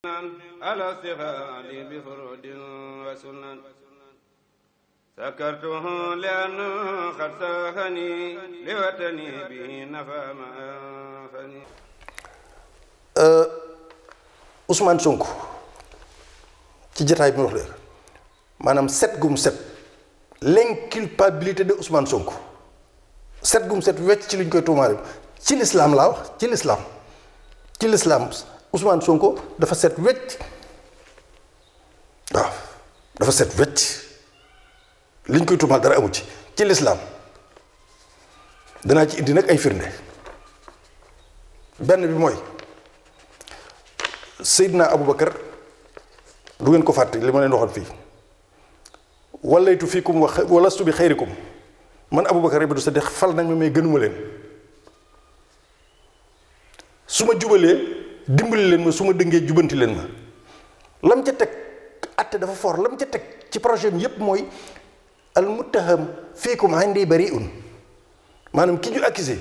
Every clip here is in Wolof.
على استغال بفرود وسنن سكرته لأنه قد ساخني لوطني به نفى ما أنفني. Ousmane Sonko ci jotaay bi mu wax léegi maanaam set gum set l'inculpabilité de Ousmane Sonko set gum set wecc ci liñ koy tuumaale ci lislaam laa wax ci lislaam Ousmane Sonko dafa set wecc waaw dafa set wecc liñ koy tuumaal dara amu ci lislaam danaa ci indi nag ay firnde benn bi mooy Seydina Aboubacar du ngeen ko fàtte li ma leen waxoon fii walaytu fiikum walastu bi xayrikum man Aboubacar ibnu Sadiq fal nañ ma may gënuma leen su ma jubalee dimbali leen ma su ma dëngee jubanti leen ma lam ca teg atte dafa fort lam ca teg ci projet bi yépp mooy al muttaham fiikum indi bari'un maanaam ki ñu accusé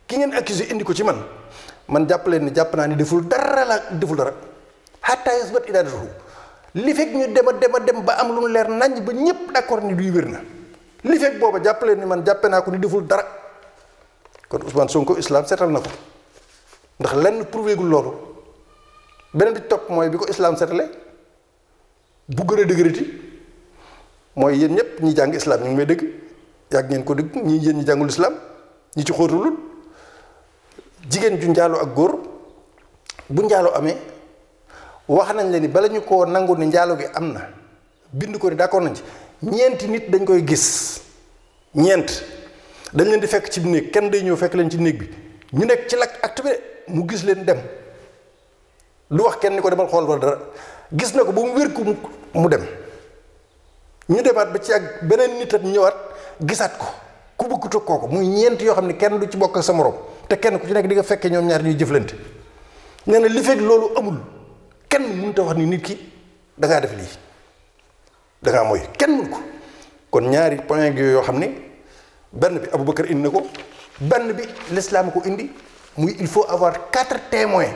ki ngeen accusé indi ko ci man jàpp leen ni jàpp naa ni deful dara hatta yasbat idaadatuhu li fekk ñu dem ba am lu mu leer naññ ba ñépp d'accord ni duy wér na li fekk booba jàpp leen ni man jàppe naa ko ni deful dara kon Ousmane Sonko islam setal na ko ndax lenn prouvé gul loolu beneen bi topp mooy bi ko islam setale bu gën a dëgërati mooy yéen ñépp ñi jàng islam ñu ngi may dëgg yàgg ngeen ko dëgg ñi yéen ñi jàngul islam ñi ci xóotulul jigéen ju njaaloo ak góor bu njaaloo amee wax nañ la ni bala ñu koo nangu ni njaaloo gi am na bind ko ni d'accord nañ ci ñeenti nit dañ koy gis ñeent dañ leen di fekk ci néeg kenn day ñëw fekk leen ci néeg bi ñu nekk ci lakk acte bi mu gis leen dem du wax kenn ni ko demal xool wala dara gis na ko ba mu wér ko mu dem ñu demaat ba ci ak beneen nit at ñëwaat gisaat ko ku bëgg kooku muy ñeent yoo xam ne kenn du ci bokk ak sa morom te kenn ku ci nekk di nga fekkee ñoom ñaar ñuy jëflante nee na li fekk loolu amul kenn mënut a wax ni nit ki da ngaa def lii da ngaa mooy kenn mënu ko kon ñaari point yoo xam ne benn bi Aboubacar indi na ko benn bi l'islam ko indi muy il faut avoir 4 témoins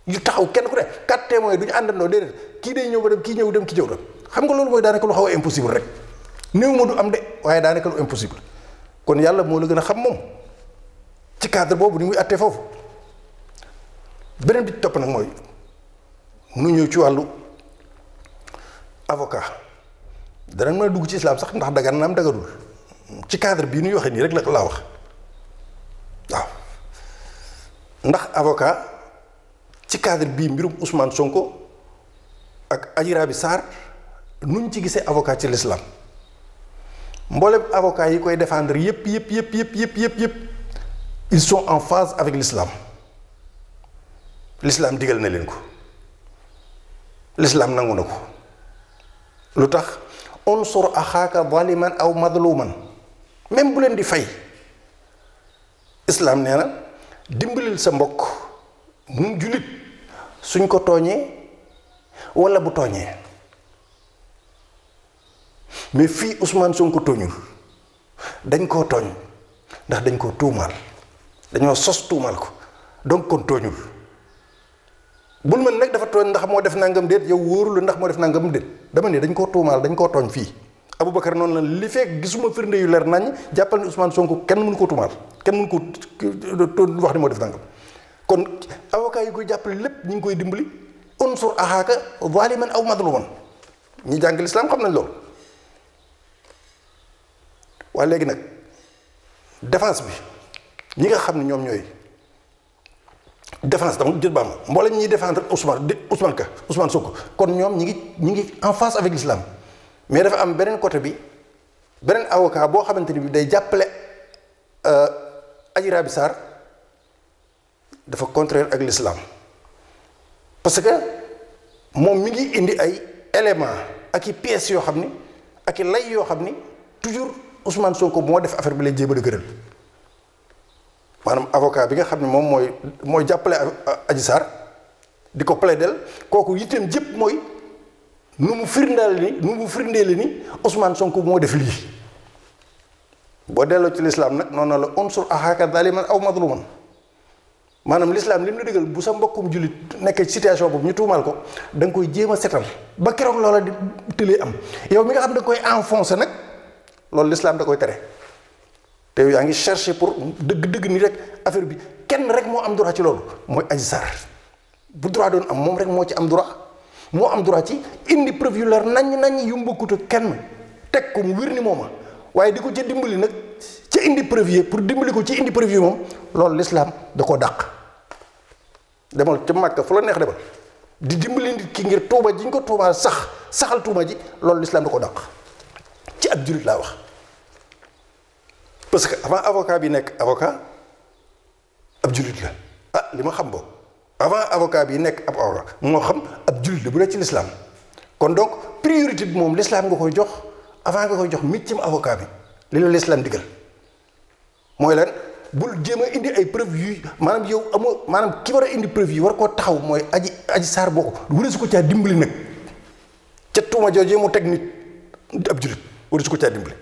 yu taxaw kenn ku ne 4 témoins du ñu àndandoo déedéet kii day ñëw ba dem kii ñëw dem ki jëw dem xam nga loolu mooy daanaka lu xaw a impossible rek néew ma du am de waaye daanaka lu impossible kon yàlla moo la gën a xam moom ci cadre boobu ni muy attee foofu beneen bi topp nag mooy nu ñëw ci wàllu avocat danañ mën a dugg ci islam sax ndax dagan na am daganul ci cadre bii nuy waxee nii rek la laa wax waaw ndax avocat ci cadre bii mbirum Ousmane Sonko ak Adji Raby Sarr nuñ ci gisee avocat ci l'islam mboolem avocat yi koy défendre yépp ils sont en phase avec l'islam l'islam digal na leen ko l'islam nangu na ko lu tax unsur axaaka zaliman aw madluman même bu leen di fay islam nee na dimbalil sa mbokk mu jullit suñ ko tooñee walla bu tooñee mais fii Ousmane Sonko tooñul dañ koo tooñ ndax dañ koo tuumaal dañoo sos tuumaal ko donc kon tooñul bul mën nag dafa tooñ ndax moo def nangam déet yow wóoru la ndax moo def nangam déet dama ne dañ koo tuumaal dañ koo tooñ fii Aboubacar noonu la li fekk gisuma firnde yu leer nañ jàppal ni Ousmane Sonko kenn mënu ko tuumaal kenn mënu ko wax ni moo def nangam kon avocat yi koy jàppale lépp ñu ngi koy dimbali unsur axaaka zaliman aw madluman ñi jàng lislaam xam nañ loolu waaye léegi nag défense bi ñi nga xam ne ñoom ñooy défense dama jël baam mboolem ñuy défendre Ousmane Sonko kon ñoom ñi ngi en face avec l'islam mais dafa am beneen côté bi beneen avocat boo xamante ni bi day jàppale Adji Raby Sarr dafa contraire ak l'islam parce que moom mi ngi indi ay éléments ak i pièces yoo xam ni ak i lay yoo xam ni toujours Ousmane Sonko moo def affaire bi lay jéem a dëgëral maanaam avocat bi nga xam ne moom mooy jàppale Adji Sarr di ko plaidel kooku yitteem jëpp mooy nu mu firndeeli ni Ousmane Sonko moo def lii boo delloo ci lislaam nag noonu la unsur axaaka zaliman aw madluman maanaam l'islam li mu la digal bu sa mbokkum jullit nekk ci situation boobu ñu tuumaal ko da nga koy jéem a setal ba keroog loola di tëlee am yow mi nga xam da nga koy enfoncé nag loolu l'islam da koy tere te yow yaa ngi cherché pour dëgg-dëgg ni rek affaire bi kenn rek moo am droit ci loolu mooy Adji Sarr bu droit doon am moom rek moo ci am droit moo am droit ci indi preuve yu leer nañ yu mbokkut kenn teg ko mu wér ni mooma waaye di ko ca dimbali nag ca indi preuve yi pour dimbali ko ci indi preuve yi moom loolu l'islam da koo dàq demal ca Màkka fu la neex demal di dimbali nit ki ngir tuuma ji ñu ko tuumaal saxal tuuma ji loolu l'islam da koo dàq ci ab jullit laa wax parce que avant avocat bi nekk avocat ab jullit la ah li ma xam boobu avant avocat bi nekk ab avocat moo xam ab jullit la bu dee ci l'islam kon donc priorité bi moom l'islam nga koy jox avant nga koy jox métier avocat bi li la l'islam digal mooy lan bul jéem a indi ay preuve yu maanaam yow amoo maanaam ki war a indi preuve yi war koo taxaw mooy Adji Sarr boo ko wala su ko caa dimbali nag ca tuuma joojee mu teg nit ab jullit wala su ko caa dimbali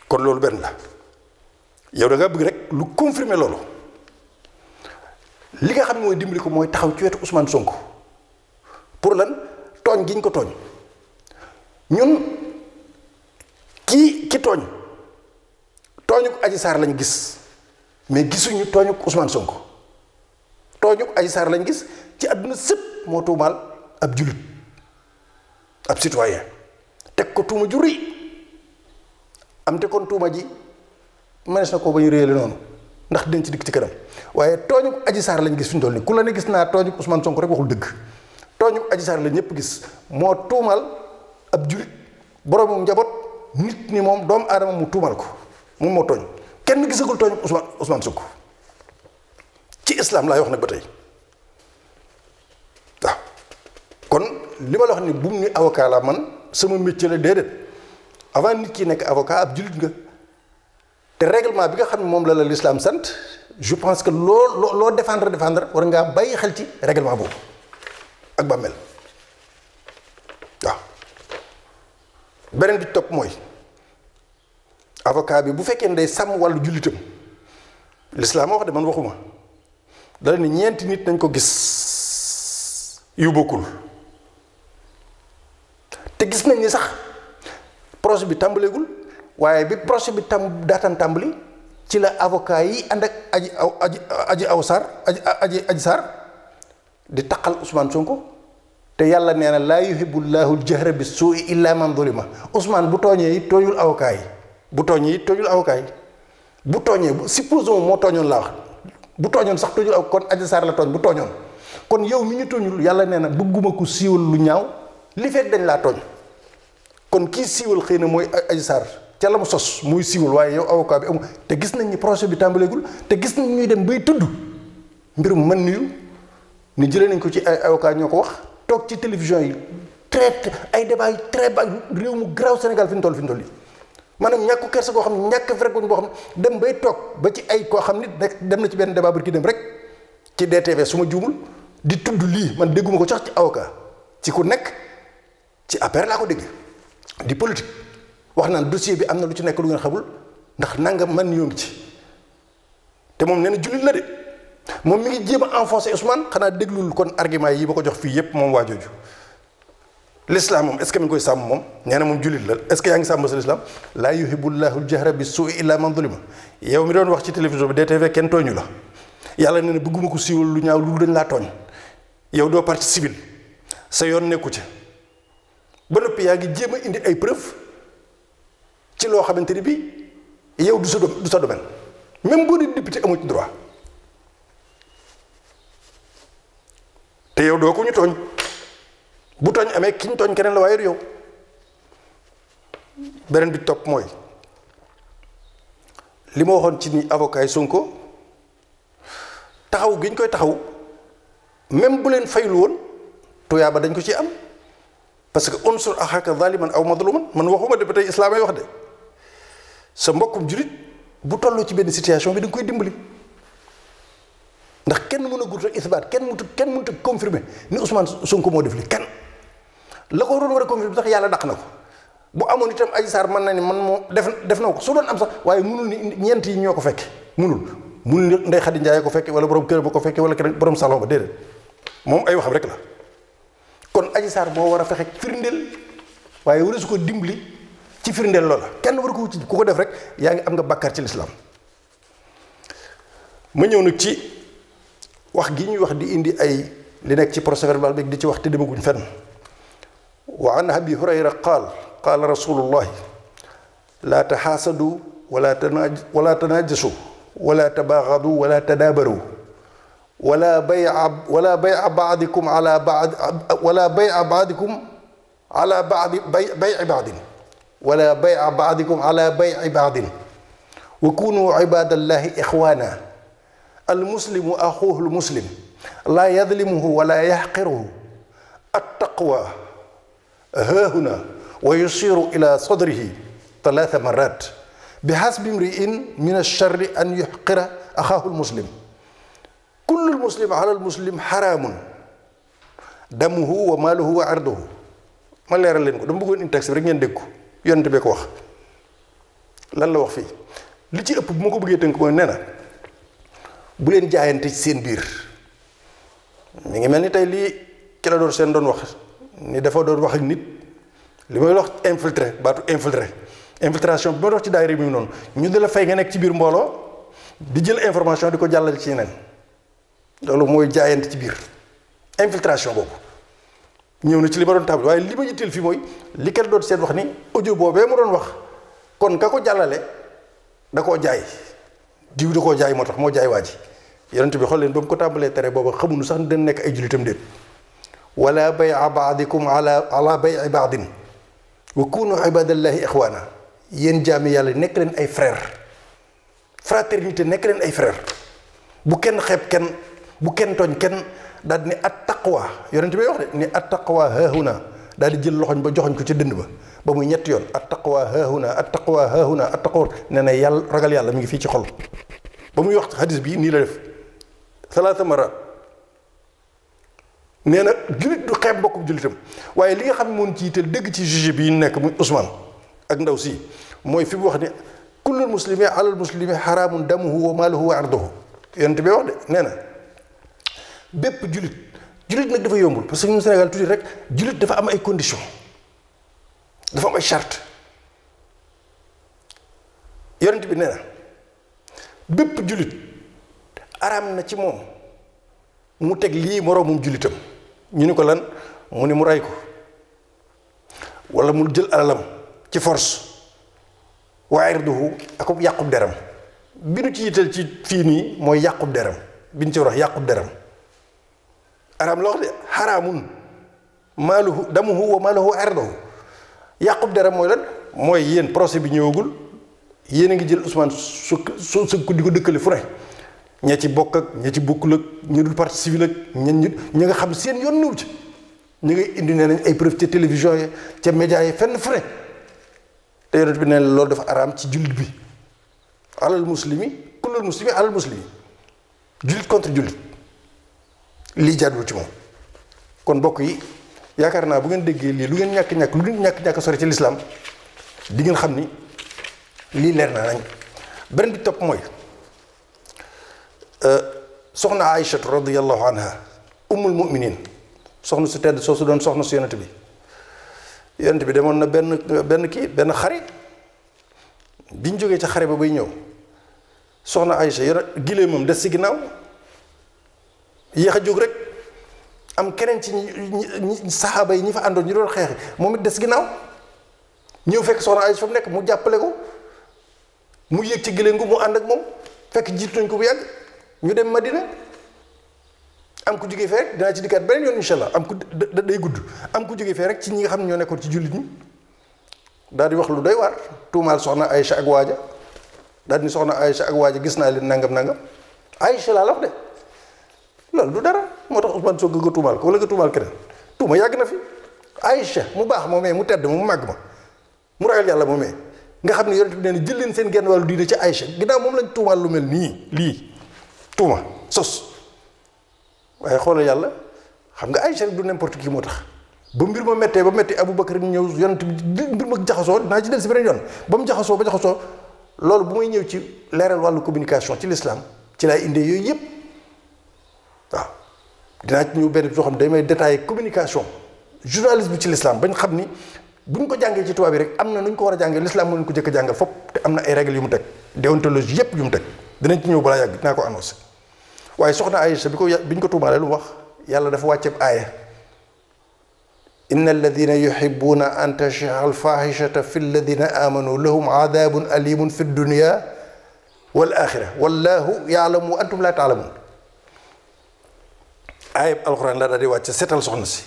kon loolu benn la yow da nga bëgg rek lu confirmer loolu li nga xam ne mooy dimbali ko mooy taxaw ci wetu Ousmane Sonko pour lan tooñ gi ñu ko tooñ ñun ki tooñ tooñuk Adji Sarr lañ gis mais gisuñu tooñuk Ousmane Sonko tooñuk Adji Sarr lañ gis ci àdduna sëpp moo tuumaal ab jullit ab citoyen teg ko tuuma ju rëy am te kon tuuma ji mënees na koo bañ réele noonu ndax dinañ ci dikk ci kanam waaye tooñuk Adji Sarr lañ gis fi ñu toll nii ku la ne gis naa tooñuk Ousmane Sonko rek waxul dëgg tooñuk Adji Sarr la ñëpp gis moo tuumal ab jullit boroomu njaboot nit ni moom doomu aadama mu tuumal ko moom moo tooñ kenn gisagul tooñuk Ousmane Sonko ci islam laay wax nag ba tey waaw kon li ma la wax ni bu mu ni avocat la man sama métier la déedéet avant nit ki nekk avocat ab jullit nga te règlement bi nga xam ne moom la l'islam sant je pense que loo défendre war ngaa bàyyi xel ci règlement boobu ak bàmmeel waaw beneen bi topp mooy avocat bi bu fekkee ne day sàmm wàllu jullitam l'islam wax de man waxuma dala ni ñeenti nit nañ ko gis yu bokkul te gis nañ ni sax procès bi tàmbaleegul waaye bi procès bi daataan tàmbali ci la avocat yi ànd ak Adji Sarr di taqal Ousmane Sonko te yàlla nee na laa yuhibbullahu al-jahra bi suu'i illa man zulima Ousmane bu tooñee it tooñul avocat yi bu tooñee supposons moo tooñoon laa wax bu tooñoon sax tooñul aw kon Adji Sarr la tooñ bu tooñoon kon yow mi ñu tooñul yàlla nee na bëgguma ko siiwal lu ñaaw li fekk dañ laa tooñ kon kii siiwal xëy na mooy Adji Sarr ca la mu sos muy siiwal waaye yow avocat bi amul te gis nañ ni procès bi tàmbaleegul te gis nañ ñuy dem bay tudd mbirum mën niyu ni jëlee nañ ko ci ay avocat ñoo ko wax toog ci télévision yi traité ay débat yu très bas réew mu garaaw Sénégal fi ñu toll yi maanaam ñàkku kersa koo xam ne ñàkk vergogne boo xam ne dem bay toog ba ci ay koo xam ni dem na ci benn débat barki dem rek ci DTV su ma juumul di tudd lii man dégguma ko sax ci avocat ci ku nekk ci affaire laa ko dégg di politique wax naan dossier bi am na lu ci nekk lu ngeen xamul ndax nangam man yoo ngi ci te moom nee na jullit la de moom mi ngi jéem a enfoncé Ousmane xanaa déglul kon argument yi ba ko jox fii yépp moom waa jooju l'islam moom est-ce que mi ngi koy sàmm moom nee na moom jullit la est-ce que yaa ngi sàmm sa l'islam laa yuhibbullahu al-jahra bi suu'i illa man zulima yow mi doon wax ci télévision bi DTV kenn tooñu la yàlla nee na bëgguma ko siiwal lu ñaaw lu dañ laa tooñ yow doo partie civile sa yoon nekku ci ba noppi yaa ngi jéem a indi ay preuve ci loo xamante ni bi yow du sa domaine même boo di député amu ci droit te yow doo ko ñu tooñ bu tooñ amee ki ñu tooñ keneen la waaye yow beneen bi topp mooy li ma waxoon ci ni avocat yi Sonko taxaw gi ñu koy taxaw même bu leen fayul woon tuyaaba dañ ko ci am parce que unsur axaaka zaliman aw madluman man waxuma de ba tey islaam ay wax de sa mbokkum julit bu tolloo ci benn situation bi da nga koy dimbali ndax kenn mën a gudd isbaat kenn mënut a confirmer ni Ousmane Sonko moo def li kenn la ko waroon war a confirmer sax yàlla daq na ko bu amoon itam Adji Sarr mën na ni man moo def na ko su doon am sax waaye mënul ni ñeent yi ñoo ko fekke mënul mun Ndey Xadi Njaay ko fekke wala borom kër ba ko fekke wala keneen borom salon ba déedéet moom ay waxam rek la. kon Adji Sarr moo war a fexe firndeel waaye wala su ko dimbali ci firndeel loola kenn war ko ci ku ko def rek yaa ngi am nga bàkkaar ci lislaam. ma ñëw nag ci wax gi ñuy wax di indi ay li nekk ci procès verbal bi di ci wax te demaguñ fenn. wa an abi hurayra qaala rasulullahi laa taxaasadu wala tanaajasu wala tabaagadu wala tadaabaru wala bay'a baadikum ala baad wala bay'a baadikum ala baadi bay'i baadin wala bay'a baadikum ala bay'i baadin wa kunu ibadallahi ixwaana almuslimu axuuhu almuslim laa yadlimuhu wala yaxqiruhu attaqwa haahuna wa yusiru ila sadrihi talaata marat bi xasbi mriin min alcharri an yuxqira axaahu almuslim kullu almuslim ala almuslim xaraamun damuhu wa maaluhu wa arduhu ma leeral leen ko dama bëggoon in texte bi rek ngeen dégg ko yonent bee ko wax lan la wax fii li ci ëpp bu ma ko bëggee tënk mooy nee na bu leen jaayante ci seen biir mi ngi mel ni tey lii ki la doon seen doon wax ni dafa doon wax ak nit li may wax infiltré baatu infiltration bi ma dox ci daayira bi noonu ñu di la fay nga nekk ci biir mbooloo di jël information di ko jàllale ci yeneen loolu mooy jaayante ci biir infiltration boobu ñëw na ci li ma doon table waaye li ma yitteel fii mooy li kenn doon seen wax ni audio boobee ma doon wax kon ka ko jàllale da koo jaay diw da koo jaay moo tax moo jaay waa ji yonent bi xool leen ba mu ko tàmbalee tere booba xamuñu sax dañ nekk ay jullitam déet wala bay'a baadikum ala bay'i baadin wa kunu ibadallahi ixwaana yéen jaami yàlla nekk leen ay frère fraternité nekk leen ay frère bu kenn xeeb kenn bu kenn tooñ kenn daal di ne at taqwa yonent bi wax de ni at taqwa haahuna daal di jël loxoñ ba joxoñ ko ci dënd ba muy ñetti yoon at taqwa haahuna at taqwa haahuna at taqwa nee na yàlla ragal yàlla mi ngi fii ci xol ba muy wax hadis bi nii la def salaata mara nee na jullit du xeeb mbokkum jullitam waaye li nga xam ne moom ci yitteel dëgg ci juge bi nekk muy Ousmane ak ndaw si mooy fi mu wax ne kullul muslimi alal muslimi xaraamun damuhu wa maaluhu wa arduhu yonent bi wax de nee na bépp jullit nag dafa yombul parce que ñun Sénégal tuuti rek jullit dafa am ay conditions dafa am ay charte yonent bi nee na bépp jullit araam na ci moom mu teg lii moroomum jullitam ñu ni ko lan mu ni mu rey ko wala mu jël alalam ci force wa irduhu ak yàqub deram bi nu ci yital ci fii nii mooy yàqub deram bi ñu ci wax yàqub deram araam la wax de xaraamun maaluhu damuhu wa maaluhu wa irduhu yàqub deram mooy lan mooy yéen procès bi ñëwagul yéen a ngi jël Ousmane su ko di ko dëkkale fu ne ña ci bokk ak ña ci bokkul ak ñu dul partie civile ak ñi nga xam seen yoon niw ci ñu ngay indi nee nañ ay preuve ca télévision yi ca média yi fenn fu ne te yonent bi nee loolu dafa araam ci jullit bi alal muslimi kullul muslimi alal muslimi jullit contre jullit lii jaaduwul ci moom kon mbokk yi yaakaar naa bu ngeen déggee lii lu ngeen ñàkk sori ci lislaam di ngeen xam ni lii leer na nañ beneen bi topp mooy soxna Aïchatu radiyallahu anha ummul muminin soxna su tedd soo su doon soxna su yonent bi demoon na benn xare biñ jógee ca xare ba bay ñëw soxna Aïcha yor gileemam des ci ginnaaw yéex a jóg rek am keneen ci ñi saxaaba yi ñi fa àndoon ñu doon xeexi moom it des ginnaaw ñëw fekk soxna Aïcha fa mu nekk mu jàppale ko mu yéeg ci gileem gu mu ànd ak moom fekk jiitu nañ ko bu yàgg ñu dem Madina am ku jógee fee rek dinaa ci dikkaat beneen yoon incha allah am ku day gudd am ku jógee fee rek ci ñi nga xam ne ñoo nekkoon ci jullit ñi daal di wax lu doy waar tuumaal soxna Aïcha ak waaja daal di ni soxna Aïcha ak waaja gis naa leen nangam Aïcha laa la wax de loolu du dara moo tax Ousmane Sonko nga tuumaal ko wala nga tuumaal keneen tuuma yàgg na fi Aïcha mu baax moomee mu tedd mu màgg ma mu ragal yàlla moomee nga xam ne yonent bi nee na jël leen seen genn wàllu diine ci Aïcha ginnaaw moom lañ tuumaal lu mel nii lii tuuma sos waaye xoolal yàlla xam nga Aïcha du n'importe qui moo tax ba mbir ma méttee ba métti Aboubacar ñëw yonent bi mbir ma jaxasoo dinaa ci del si beneen yoon ba mu jaxasoo loolu bu may ñëw ci leeral wàllu communication ci l'islam ci laay indee yooyu yëpp waaw dinaa ci ñëw benn soo xam ne day may détaillé communication journalisme bi ci l'islam bañ xam ni bu ñu ko jàngee ci tubaab bi rek am na nu ñu ko war a jàngee l'islam mënuñ ko jëkk a jàngal fopp te am na ay règles yu mu teg déontologie yëpp yu mu teg dinañ ci ñëw balaa yàgg dinaa ko annoncé waaye soxna Aïcha bi ñu ko tuumaalee lu mu wax yàlla dafa wàcceeb aaya inna alladina yuhibbuna an tashi'a alfahishata fi alladina amanu lahum adabun alimun fi dunya wal axira wallahu yaalamu wa antum la taalamun aayab alxuraan la daal di wàcc seetal soxna si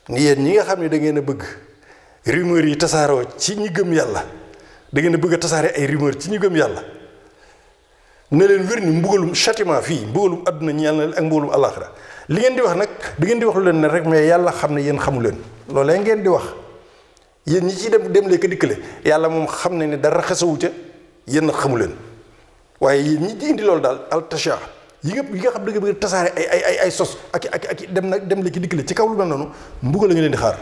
ni yéen ñi nga xam ne da ngeen a bëgg rumeur yi tasaaroo ci ñi gëm yàlla da ngeen a bëgg a tasaare ay rumeur ci ñi gëm yàlla na leen wér ni mbugalum châtiment fii mbugalum àdduna ñeel na ak mbugalum alaxira li ngeen di wax nag da ngeen di wax lu leen ne rek mais yàlla xam ne yéen xamu leen loolee ngeen di wax yéen ñi ciy dem lee ko dikkale yàlla moom xam ne ni dara xesawu ca yéen nag xamu leen waaye yéen ñi di indi loolu daal altasha yi nga xam da nga bëgg tasaare ay sos ak dem lee ki dikkale ci kaw lu mel noonu mbugal la nga leen di xaar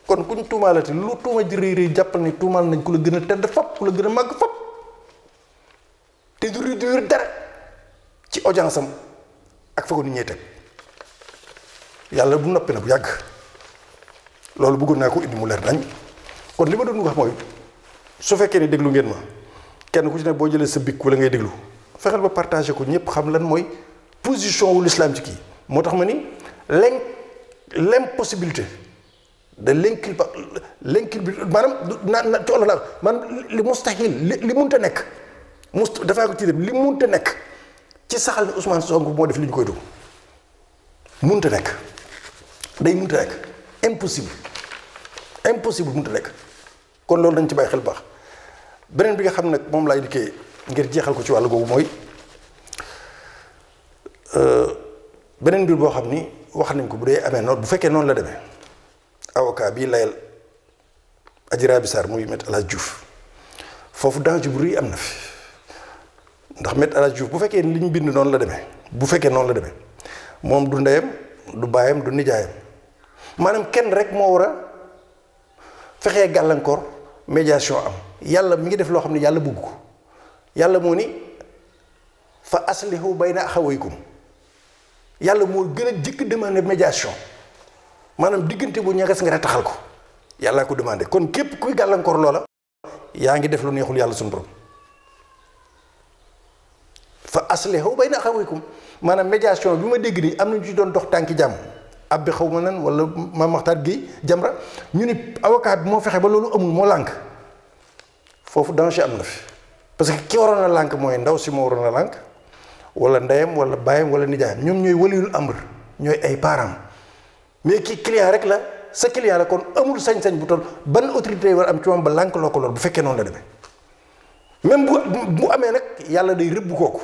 kon kuñ tuumaalati lu tuuma ji rëy rëy jàppal ni tuumaal nañ ku la gën a tedd fap ku la gën a màgg fap te du réduire dara ci audience am ak fa ko nit ñee teg yàlla bu noppi na bu yàgg loolu bëggoon naa ko indi mu leer nañ kon li ma doon wax mooy su fekkee ne déglu ngeen ma kenn ku ci ne boo jëlee sa bic wala ngay déglu fexeel ba partagé ko ñëpp xam lan mooy position wu l'islam ci kii moo tax ma ni l'impossibilité de l'inculpabilité maanaam ci olof laa man li mustahil li munta nekk dafaa ko ci dem li munta nekk ci saxal ne Ousmane Sonko moo def li ñu koy dugg munta nekk day munta nekk impossible munta nekk kon loolu dañ ci bàyyi xel baax beneen bi nga xam nag moom laay dikkee ngir jeexal ko ci wàllu googu mooy beneen mbir boo xam ni wax nañ ko bu dee amee noonu bu fekkee noonu la demee avocat bii layal Adji Raby Sarr muy Me El Hadji Diouf foofu danger bu rëy am na fi ndax Me El Hadji Diouf bu fekkee li ñu bind noonu la demee bu fekkee noonu la demee moom du ndeyam du baayam du nijaayam maanaam kenn rek moo war a fexee gàllankoor médiation am yàlla mi ngi def loo xam ne yàlla bëgg ko yàlla moo ni fa aslihu bayna axawaykum yàlla moo gën a jëkk demandé médiation maanaam diggante bu ñagas nga retaxal ko yàllaa ko demandé kon képp kuy gàllankoor loola yaa ngi def lu neexul yàlla suñu borom fa aslihu bayna axawaykum maanaam médiation bi ma dégg nii am nañu ci doon dox tànki jàmm abbi xaw ma nan wala Mame Makhtar Guèye Jamra ñu ni avocat bi moo fexe ba loolu amul moo lànk foofu danger am na fi parce que ki waroon a lànk mooy ndaw si moo waroon a lànk wala ndeyam wala baayam wala nijaayam ñoom ñooy waliyul amr ñooy ay parents mais kii client rek la sa client la kon amul sañ-sañ bu toll ban autorité war am ci moom ba lànk loo ko lool bu fekkee noonu la demee même bu amee nag yàlla day rëbb kooku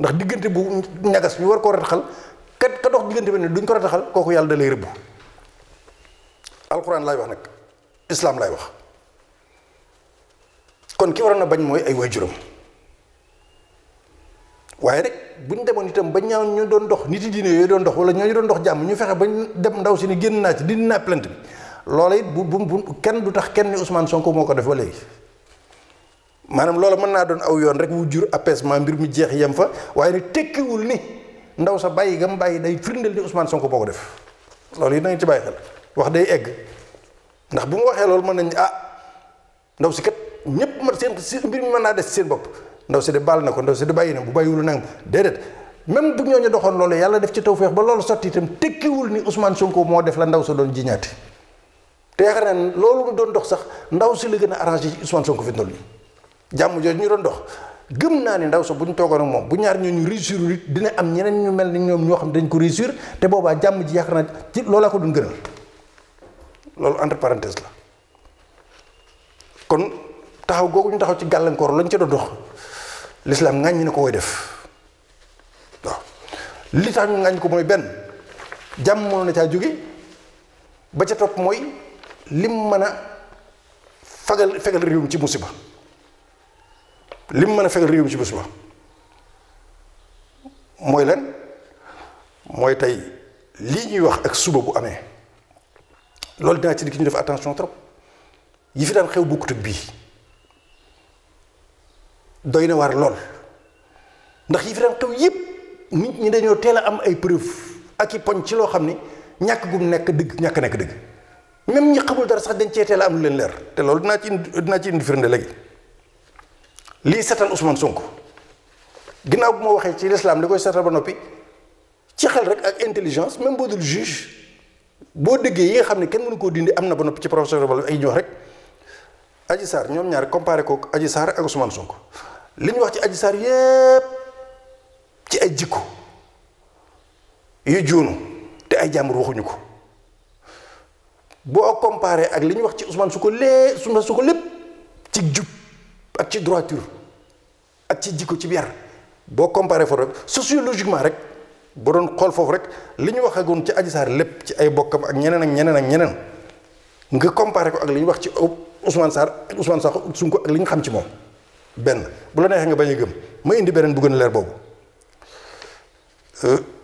ndax diggante bu ñagas ñu war koo rataxal ka dox diggante bi ne duñ ko rataxal kooku yàlla da lay rëbb alxuraan laay wax nag islam laay wax kon ki waroon a bañ mooy ay waajuram waaye rek bu ñu demoon itam ba ñaaw ñu doon dox nit yi diine yooyu doon dox wala ñooñu doon dox jàmm ñu fexe ba dem ndaw si ni génn naa ci dindi naa plainte bi loola it bu kenn du tax kenn ni Ousmane Sonko moo ko def ba léegi maanaam loola mën naa doon aw yoon rek wu jur apaisement mbir mi jeex yem fa waaye ni tekkiwul ni ndaw sa bàyyi gam bàyyi day firndeel ni Ousmane Sonko moo ko def loolu it na nga ci bàyyi xel wax day egg ndax bu mu waxee loolu mën nañ ndaw si kat ñëpp ma seen mbir mi mën naa des ci seen bopp ndaw si de baal na ko ndaw si de bàyyi na bu bàyyiwul nangam déedéet même bu ñooñu doxoon loolu yàlla def ci tawfeex ba loolu sotti itam tekkiwul ni Ousmane Sonko moo def la ndaw sa doon jiñaate te yaakaar naa loolu mu doon dox sax ndaw si la gën a arrangé ci Ousmane Sonko fi mu toll nii jàmm jooju ñu doon dox gëm naa ni ndaw sa bu ñu toogoon ak moom bu ñaar ñooñu réussir it dina am ñeneen ñu mel ni ñoom ñoo xam dañ ko réussir te boobaa jàmm ji yaakaar naa ci loolaa ko doon gënal loolu entre parenthèse la kon taxaw googu ñu taxaw ci gàllankoor lañ ca doon dox l'islam ŋàññi na ko koy def waaw li tax ñu ŋàññ ko mooy benn jàmm mënoon na caa jóge ba ca topp mooy lim mën a fegal réew mi ci musiba lim mën a fegal réew mi ci musiba mooy lan mooy tey lii ñuy wax ak suba bu amee loolu dinaa ci di ki ñu def attention trop yi fi daan xew bokkut ak bii doy na waar lool ndax yi fi daan xew yëpp nit ñi dañoo teel a am ay preuve ak i poñ ci loo xam ni ñàkk gum nekk dëgg ñàkk nekk dëgg même ñi xamul dara sax dañ cee teel a am lu leen leer te loolu dinaa ci indi firnde léegi lii setal Ousmane Sonko ginnaaw bu ma waxee ci l'islam li koy setal ba noppi ci xel rek ak intelligence même boo dul juge boo déggee yi nga xam ne kenn mënu koo dindi am na ba noppi ci professeur bal ay ñu wax rek Adji Sarr ñoom ñaar comparé ko Adji Sarr ak Ousmane Sonko li ñu wax ci Adji Sarr yépp ci ay jikko yu juunu te ay jàmbur waxuñu ko boo comparé ak li ñu wax ci Ousmane Sonko lépp ci jub ak ci droiture ak ci jikko ci biir boo comparé foofu rek sociologiquement rek boo doon xool foofu rek li ñu waxagoon ci Adji Sarr lépp ci ay bokkam ak ñeneen nga comparé ko ak li ñu wax ci Ousmane Sonko ak li ñu xam ci moom benn bu la neexee nga bañ a gëm ma indi beneen bu gën a leer boobu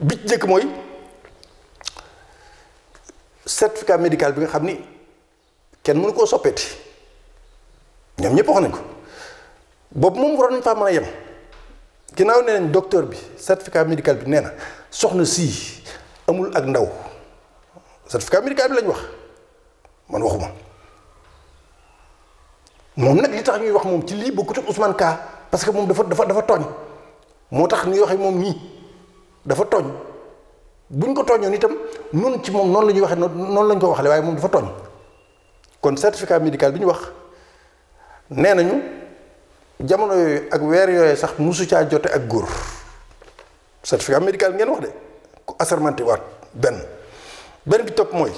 bi ci njëkk mooy certificat médical bi nga xam ni kenn mënu koo soppeeti ñoom ñëpp wax nañ ko boobu moom waroon nañ faa mën a yem ginnaaw nee nañ docteur bi certificat médical bi nee na soxna sii amul ak ndaw certificat médical bi lañ wax man waxuma moom nag li tax ñuy wax moom ci lii bokkut ak Ousmane Ka parce que moom dafa tooñ moo tax ñuy waxee moom nii dafa tooñ buñ ko tooñoon itam noonu ci moom noonu la ñuy waxee noonu lañ ko waxale waaye moom dafa tooñ kon certificat médical bi ñu wax nee nañu jamono yooyu ak weer yooyu sax musu caa jote ak góor certificat médical ngeen wax de ku assermenté waat benn bi topp mooy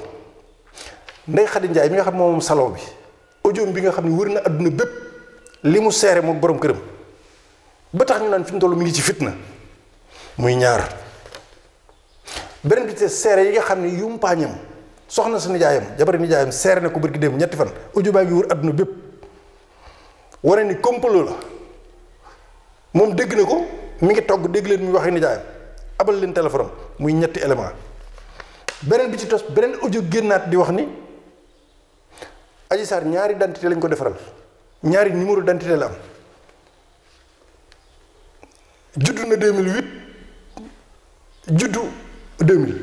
Ndeye Khady Ndiaye mi nga xam moom salon bi audio bi nga xam ne wër na adduna bépp li mu seere moom borom këram ba tax ñu naan fi mu toll mi ngi ci fitna muy ñaar beneen bi te seere yi nga xam ne yu mpaañam soxna sa nijaayam jabari nijaayam seere na ko bërki dem ñetti fan audio baa ngi wër adduna bépp wane ni complot la moom dégg na ko mi ngi togg dégg leen muy waxee nijaayam abal leen téléphone muy ñetti élément beneen bi ci tos beneen audio génnaat di wax ni Adji Sarr ñaari identité lañ ko defaral ñaari numéro d'identité la am juddu na 2008 juddu 2000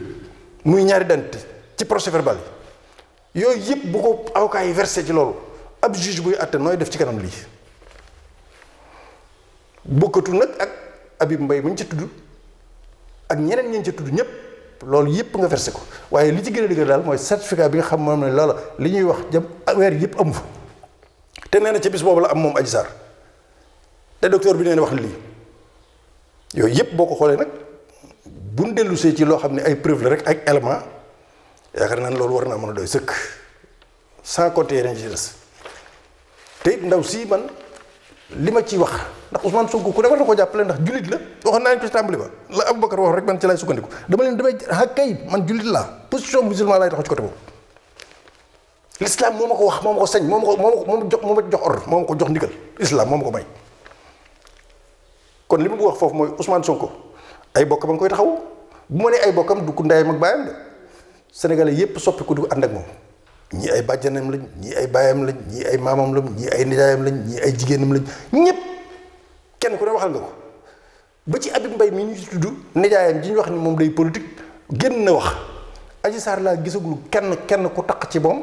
muy ñaari identité ci procès verbal yi yooyu yëpp bu ko avocat yi versé ci loolu ab juge buy àtte nooy def ci kanam lii bokkatu nag ak Habib Mbaye mu ñu ci tudd ak ñeneen ñeen ci tudd ñëpp loolu yëpp nga versé ko waaye li ci gën a dëgër daal mooy certificat bi nga xam moom ne loola li ñuy wax jëm weer yëpp amu fa te nee na ca bis boobu la am moom Adji Sarr te docteur bi nee na wax lii yooyu yëpp boo ko xoolee nag bu ñu dellusee ci loo xam ne ay preuve la rek ak élément yaakaar naa ne loolu war naa mën a doy sëkk sans compter yeneen ci des te it ndaw si man li ma ciy wax ndax Ousmane Sonko ku ne war na ko jàppale ndax jullit la waxoon naa leen ko ci tàmbali ba la Aboubacar wax rek man ci lay sukkandiku damay kay man jullit laa position musulman laay taxaw ci côté boobu l'islam moo ma ko wax moo ma ko sañ moo ma jox ordre moo ma ko jox ndigal islam moo ma ko may kon li ma bëgg wax foofu mooy Ousmane Sonko ay bokkam a ngi koy taxaw bu ma nee ay bokkam du ku ndeyam ak baayam de sénégalais yépp soppi ko du ànd ak moom ñii ay bàjjanam lañ ñii ay baayam lañ ñii ay maamam lañ ñii ay nijaayam lañ ñii ay jigéenam lañ ñépp kenn ku ne waxal nga ko ba ci Habib Mbaye mi ñu ci tudd nijaayam ji ñu wax ni moom day politique génn na wax Adji Sarr laa gisagul kenn ku taq ci moom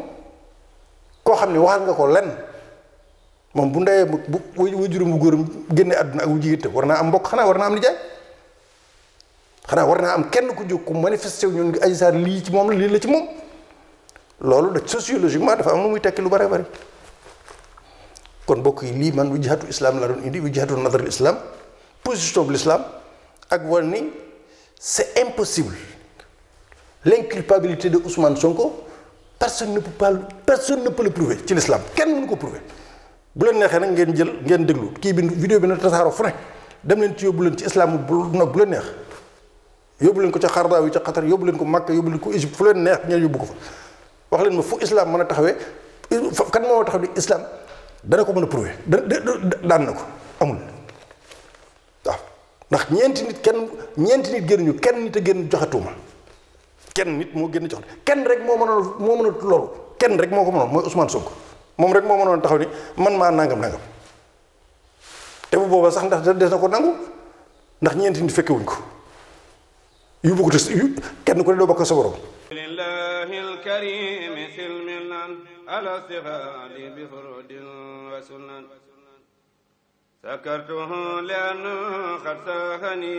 koo xam ne waxal nga ko lenn moom bu ndeyee bu wajuram bu góoram génne àdduna ak wu jigéen te war naa am mbokk xanaa war naa am nijaay xanaa war naa am kenn ku jóg ku manifesté wu ñun Adji Sarr lii ci moom la lii la ci moom loolu da sociologiquement dafa am lu muy tekki lu bare bari kon mbokk yi lii man wijhatu islam la doon indi wijhatu nadar islam position de l'islam ak war ni c'est impossible l'inculpabilité de Ousmane Sonko personne ne peut le prouver ci l'islam kenn mënu ko prouver bu leen neexee nag ngeen jël ngeen déglu kii bi vidéo bi na tasaaroo fu ne dem leen ci yóbbu leen ci islam bu leen neex yóbbu leen ko ca Xardaaw yi ca Qatar yóbbu leen ko Makka yóbbu leen ko Égypte fu leen neex ngeen yóbbu ko fa wax leen ma fu islam mën a taxawee kan moo taxaw ni islam dana ko mën a prouver daan na ko amul waaw ndax ñeenti nit génnuñu kenn nit a génn joxe tuuma kenn nit moo génn joxe kenn rek moo mën a loolu kenn rek moo ko mënoon mooy Ousmane Sonko moom rek moo mënoon taxaw ni man maa nangam te bu boobaa sax ndax des na ko nangu ndax ñeenti nit fekkewuñ ko yu bëggu te kenn ku ne doo bokk sa borom. lillahi alkarim silmilan ala sihali bi furudin wa sunan sakartuhu li an qad sahani